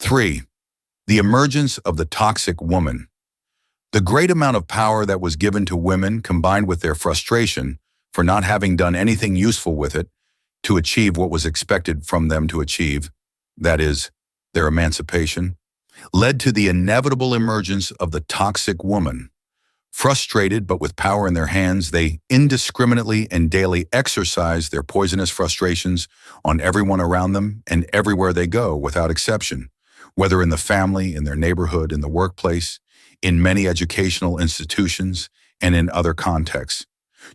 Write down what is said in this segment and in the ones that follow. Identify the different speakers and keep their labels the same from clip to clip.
Speaker 1: 3. The emergence of the toxic woman. The great amount of power that was given to women combined with their frustration for not having done anything useful with it to achieve what was expected from them to achieve, that is, their emancipation, led to the inevitable emergence of the toxic woman. Frustrated but with power in their hands, they indiscriminately and daily exercise their poisonous frustrations on everyone around them and everywhere they go without exception, whether in the family, in their neighborhood, in the workplace, in many educational institutions, and in other contexts,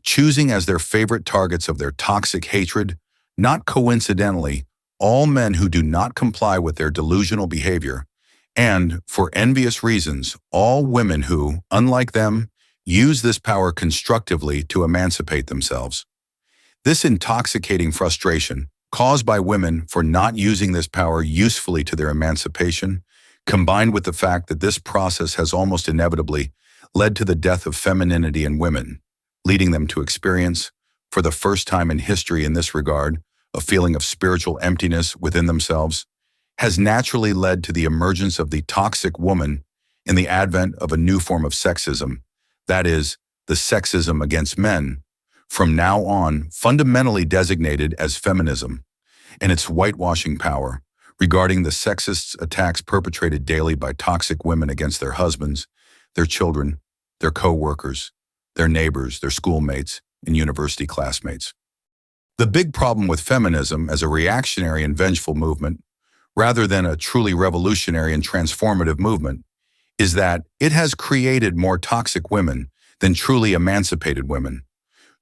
Speaker 1: choosing as their favorite targets of their toxic hatred, not coincidentally, all men who do not comply with their delusional behavior, and, for envious reasons, all women who, unlike them, use this power constructively to emancipate themselves. This intoxicating frustration, caused by women for not using this power usefully to their emancipation, combined with the fact that this process has almost inevitably led to the death of femininity in women, leading them to experience, for the first time in history in this regard, a feeling of spiritual emptiness within themselves, has naturally led to the emergence of the toxic woman and the advent of a new form of sexism, that is, the sexism against men, from now on fundamentally designated as feminism, and its whitewashing power regarding the sexist attacks perpetrated daily by toxic women against their husbands, their children, their co-workers, their neighbors, their schoolmates, and university classmates. The big problem with feminism as a reactionary and vengeful movement, rather than a truly revolutionary and transformative movement, is that it has created more toxic women than truly emancipated women,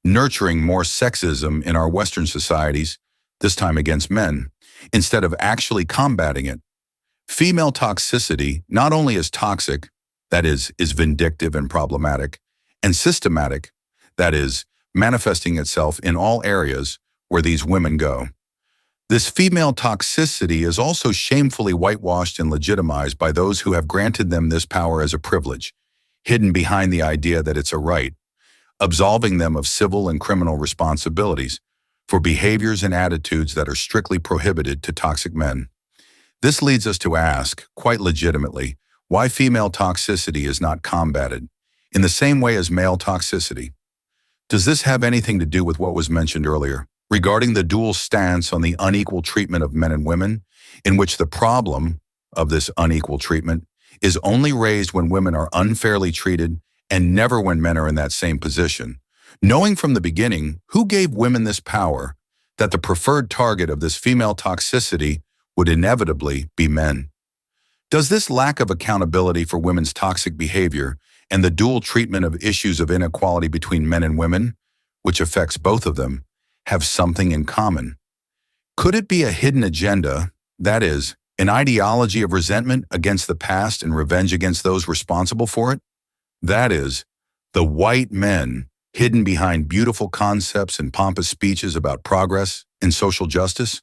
Speaker 1: nurturing more sexism in our Western societies, this time against men, instead of actually combating it. Female toxicity not only is toxic, that is vindictive and problematic, and systematic, that is, manifesting itself in all areas where these women go. This female toxicity is also shamefully whitewashed and legitimized by those who have granted them this power as a privilege, hidden behind the idea that it's a right, absolving them of civil and criminal responsibilities for behaviors and attitudes that are strictly prohibited to toxic men. This leads us to ask, quite legitimately, why female toxicity is not combated in the same way as male toxicity. Does this have anything to do with what was mentioned earlier regarding the dual stance on the unequal treatment of men and women, in which the problem of this unequal treatment is only raised when women are unfairly treated and never when men are in that same position, knowing from the beginning who gave women this power, that the preferred target of this female toxicity would inevitably be men? Does this lack of accountability for women's toxic behavior and the dual treatment of issues of inequality between men and women, which affects both of them, have something in common? Could it be a hidden agenda, that is, an ideology of resentment against the past and revenge against those responsible for it? That is, the white men hidden behind beautiful concepts and pompous speeches about progress and social justice?